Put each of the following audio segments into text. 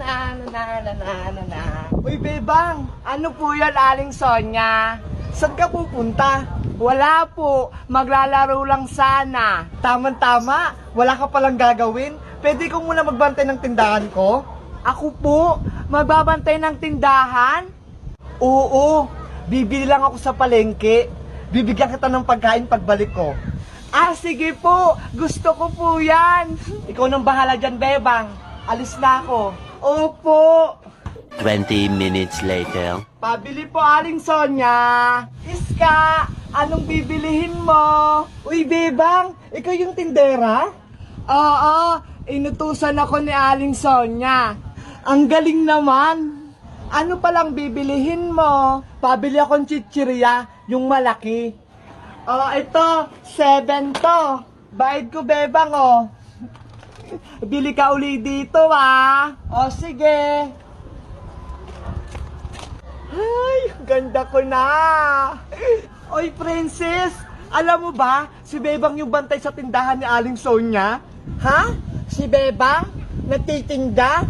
na. Uy, Bebang, ano po yan, Aling Sonia? Saan ka pupunta? Wala po, maglalaro lang sana. Tama-tama, wala ka palang gagawin. Pwede ko muna magbantay ng tindahan ko? Ako po, magbabantay ng tindahan? Oo, bibili lang ako sa palengke. Bibigyan kita ng pagkain pagbalik ko. Ah, sige po, gusto ko po yan. Ikaw nang bahala dyan, Bebang. Alis na ako. Opo. 20 minutes later. Pabili po, Aling Sonia. Iska, anong bibilihin mo? Uy, Bebang, ikaw yung tindera? Oo, inutusan ako ni Aling Sonia. Ang galing naman. Ano palang bibilihin mo? Pabili akong chichirya, yung malaki. Oh, ito, 7 to. Bayad ko, Bebang, oh. Bili ka uli dito, ah. Oh, sige. Ay, ganda ko na. Oy, Princess, alam mo ba, si Bebang yung bantay sa tindahan ni Aling Sonia? Ha? Si Bebang? Nagtitinda?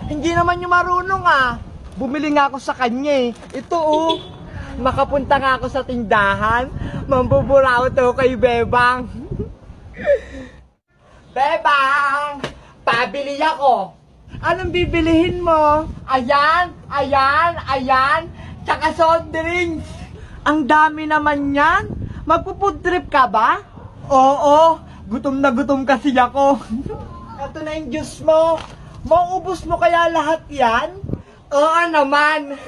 Hindi naman yung marunong, ah. Bumili nga ako sa kanya, eh. Ito, oh. Makapunta nga ako sa tindahan. Mambuburaw to kay Bebang. Bebang! Pabili ako. Anong bibilihin mo? Ayan, ayan, ayan. Tsaka soft drinks. Ang dami naman yan. Magpo-food trip ka ba? Oo, gutom na gutom kasi ako. Ito na yung juice mo. Mauubos mo kaya lahat yan? Oo naman.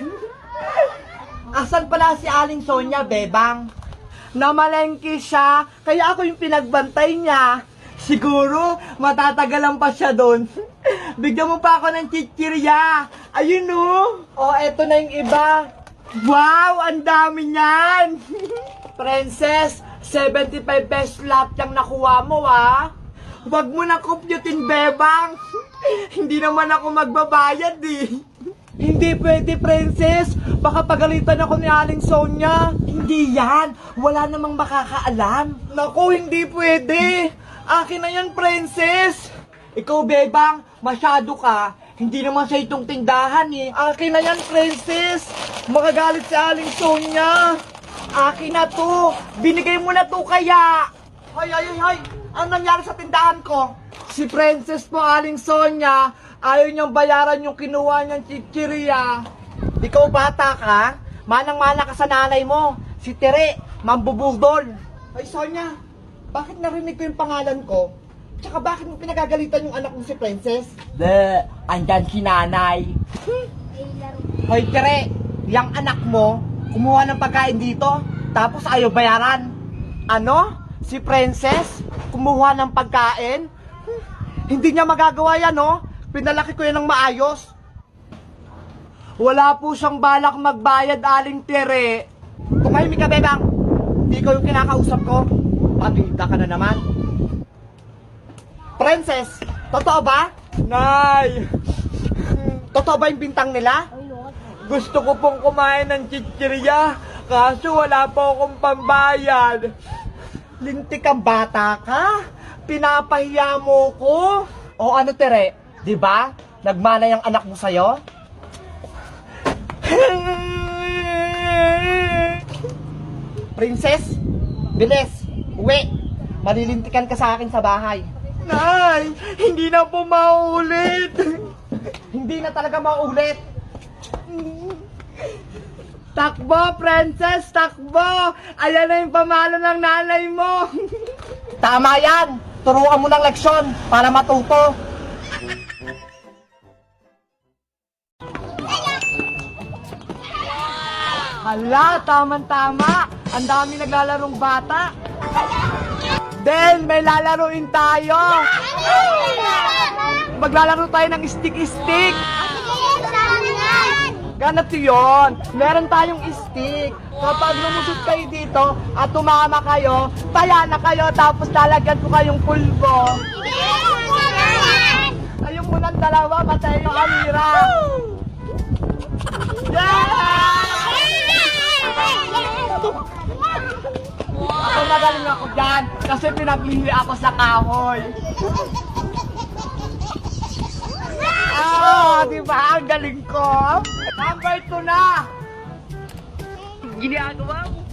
Asan pala si Aling Sonia, Bebang? Namalengke siya, kaya ako yung pinagbantay niya. Siguro, matatagalan pa siya doon. Bigyan mo pa ako ng chichirya. Ayun o. Oh, eto na yung iba. Wow, ang dami niyan. Princess, 75 pesos lahat yung nakuha mo, ah. Huwag mo na computin, Bebang. Hindi naman ako magbabayad, eh. Hindi pwede, Princess. Baka pagalitan ako ni Aling Sonia. Hindi yan. Wala namang makakaalam. Naku, hindi pwede. Akin na yan, Princess. Ikaw, Bebang, masyado ka. Hindi naman sa itong tindahan, eh. Akin na yan, Princess. Makagalit si Aling Sonia. Akin na to. Binigay mo na to kaya. Hoy, hoy, hoy. Ang nangyari sa tindahan ko? Si Princess po, Aling Sonia, ayaw niyang bayaran yung kinuha niyang chichirya. Ikaw bata ka, manang-mana ka sa nanay mo. Si Tere, mambubudol. Ay Sonia, bakit narinig ko yung pangalan ko? Tsaka bakit mo pinagagalitan yung anak mo si Princess? Andyan si nanay. Hoy Tere, yung anak mo, kumuha ng pagkain dito, tapos ayaw bayaran. Ano? Si Princess, kumuha ng pagkain? Hindi niya magagawa yan, no? Pinalaki ko yan ng maayos. Wala po siyang balak magbayad, Aling Tere. Tumahimik ka, Bebang. Hindi ko yung kinakausap ko. Pabida ka na naman. Princess, totoo ba? Nay! Totoo ba yung bintang nila? Gusto ko pong kumain ng chichirya, kaso wala po akong pambayad. Lintik kang bata ka? Pinapahiya mo ko? O ano, Tere? Di ba? Nagmana yung anak mo sa'yo? Princess, bilis, uwi. Malilintikan ka sa akin sa bahay. Nay, hindi na po maulit. Hindi na talaga maulit. Takbo, Princess, takbo. Ayan na yung pamalo ng nanay mo. Tama yan. Turuan mo ng leksyon para matuto. Hala, tama-tama. Ang dami naglalarong bata. Then, may lalaruin tayo. Maglalaro tayo ng stick-stick. Ganap yun. Meron tayong stick. Kapag lumusot kayo dito at tumama kayo, taya na kayo tapos lalagyan ko kayong pulbo. Ayun mo ng dalawa, matay yung kamera. Ako magaling ako dyan kasi pinaglihi ako sa kahoy. Ah! ba? Ang galing ko. Number 2 na. Ginagawa mo.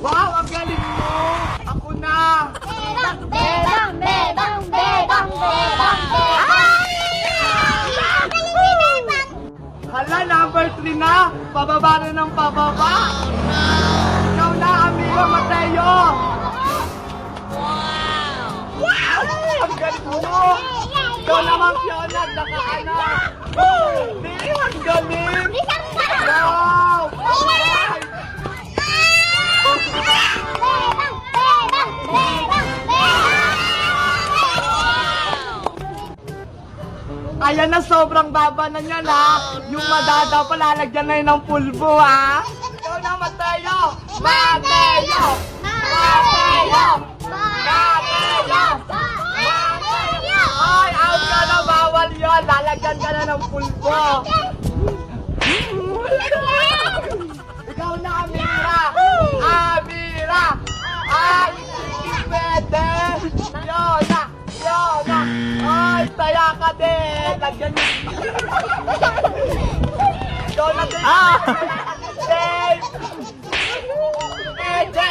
Wow, ang galing mo. Ako na. Hala, number 3 na. Pababa na ng pababa. Ikaw na, Amira Mateo. Wow! Ang galing mo. Ikaw naman, Fiona. Nakaanak. Hindi, ang galing. Wow! Ayan na, sobrang baba na niyan, ha? Yung madadaw pa, lalagyan na yun ng pulbo, ha? Ikaw na, Mateo! Mateo! Mateo! Mateo! Ay, out ka na, bawal yun! Lalagyan ka na ng pulbo! Ikaw na, Amira! Amira! Ay, hindi pwede! Fiona! Fiona! Ay, saya ka din! Lagyan niyo! Ikaw na din! Dave! Ede!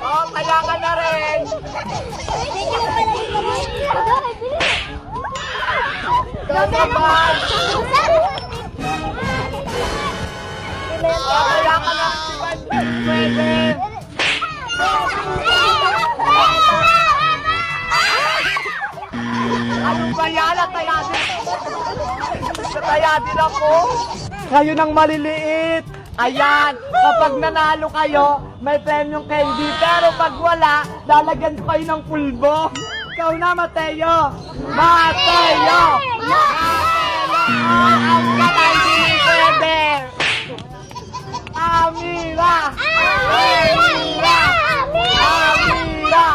Oh, saya ka na rin! Ikaw naman! Oh, saya ka na! Pwede! Ano ba yan? Nataya din ako. Kayo nang maliliit. Ayan, kapag nanalo kayo, may premyong candy. Pero pag wala, lalagyan ko kayo ng pulbo. Ikaw na, Mateo. Mateo! Ang patay din pwede. Amira! Amira! Amira!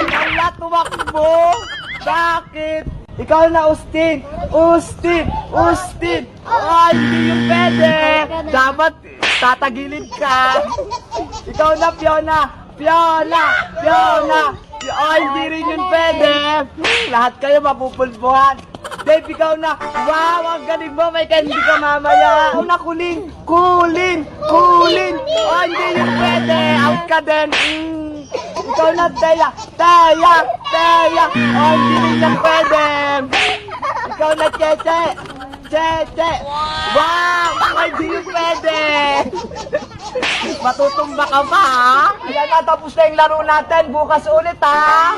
Kaya tumakbo! Bakit? Ikaw na, Ustin! Ustin! Ustin! Ay, hindi yung pwede! Dapat tatagilid ka! Ikaw na, Fiona! Fiona! Fiona! Ay, hindi rin yun pwede! Lahat kayo mapupulbuhan! Dave, ikaw na! Wow, ang galing mo! May candy ka mamaya! Ikaw na, Kulin! Kulin! Kulin! Ay, hindi yun pwede! Out ka din! Ikaw na, Teya! Teya! Teya! Oh, hindi rin yan pwede! Ikaw na, Cheche! Cheche! Wow! Ay, hindi yun pwede! Matutumba ka pa, ha? Ayan na, tapos na yung laro natin. Bukas ulit, ha?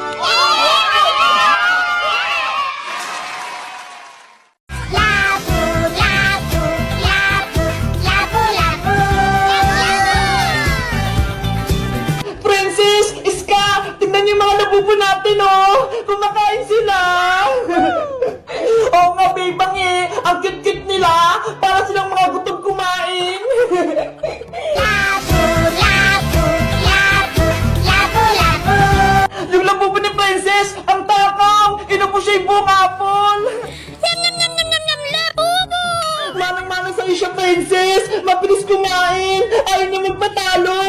Princess! Iska! Tingnan niyo yung mga labubo natin, oh! Kumakain sila! Oo nga, bebang eh! Ang cute-cute nila! Para silang mga gutom kumain! Yung labubo ni Princess! Ang takaw! Inupo siya yung buong apple! Manang-manang sa'yo siya, Princess! Mabilis kumain! Ayaw niya magpatalo!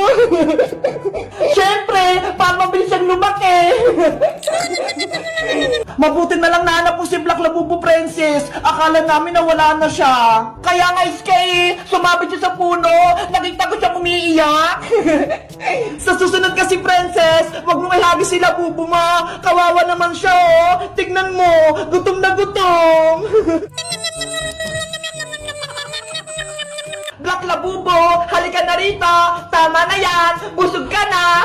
Siyempre, para mabilis siyang lumaki! Mabuti na lang nahanap po si Black Labubo, Princess! Akala namin na wala na siya! Kaya nga, Sky, sumabit siya sa puno! Nakita ko siya umiiyak! Sa susunod kasi, Princess, wag mo ihagi si Labubo mo! Kawawa naman siya, oh! Tignan mo! Gutom na gutom! Black Labubo, halika na rito! Tama na yan! Busog ka na!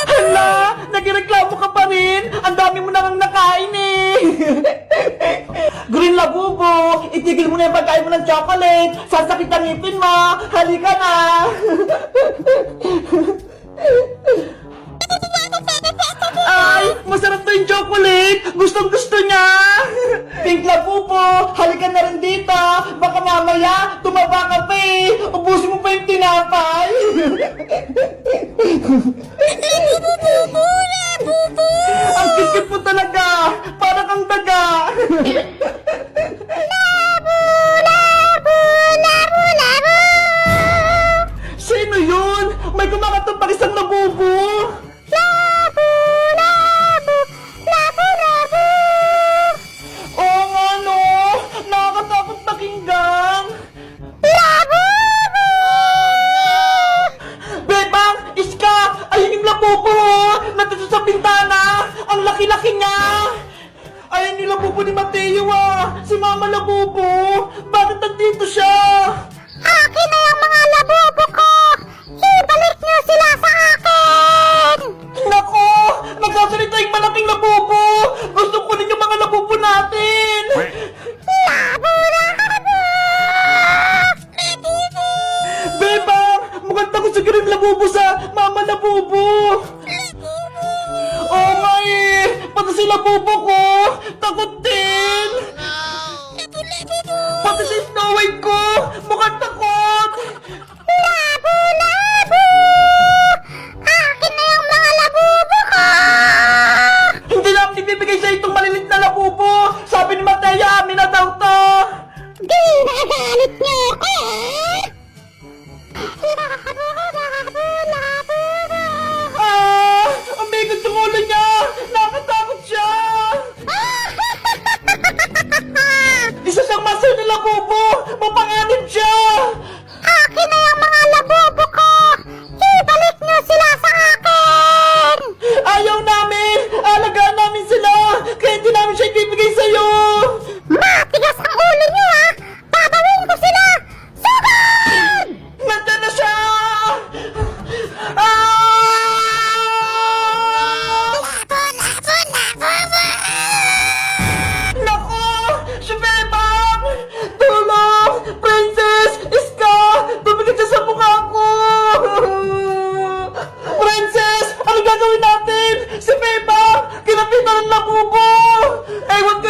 Hala! Nagreklamo ka pa rin! Ang dami mo nang nakain eh! Green Labubo, itigil mo na yung pagkain mo ng chocolate! Sasakit ang ngipin mo! Halika na! Ay! Masarap to yung chocolate! Gustong gusto niya! Pink Labubo, halika na rin dito! Baka mamaya, tumaba ka pa eh! Ubusin mo pa yung tinapay! Ang kikit mo talaga! Parang kang daga! labubo! Oh my! Pati si labubo ko! Takot din! Pati si Snow White ko! Mukhang takot! Labo, labo! Akin na yung mga labubo ko! Hindi na ako ibibigay sa itong malilit na labubo! Sabi ni Matea, amin na daw to! Ginagalit niyo ako! Labo, labo, labo! Ah! Ang bigat ng ulo niya! Nakatakot siya! Isa siyang master na labubo! Mapanganib siya! Akin na yung mga labubo ko! Ibalik niyo sila sa akin! Ayaw namin! Alagaan namin sila! Kaya hindi namin siya ibibigay sa'yo! Matigas ang ulo niyo ha! Babawin ko sila! Sugod! Nandiyan na siya! Ah! Labo, labo, labo! Naku! Si Bebang! Tulong! Princess! Iska! Tumigil siya sa mukha ko! Princess! Ano gagawin natin? Si Bebang! Kinapitan ng labubo! Ewan ko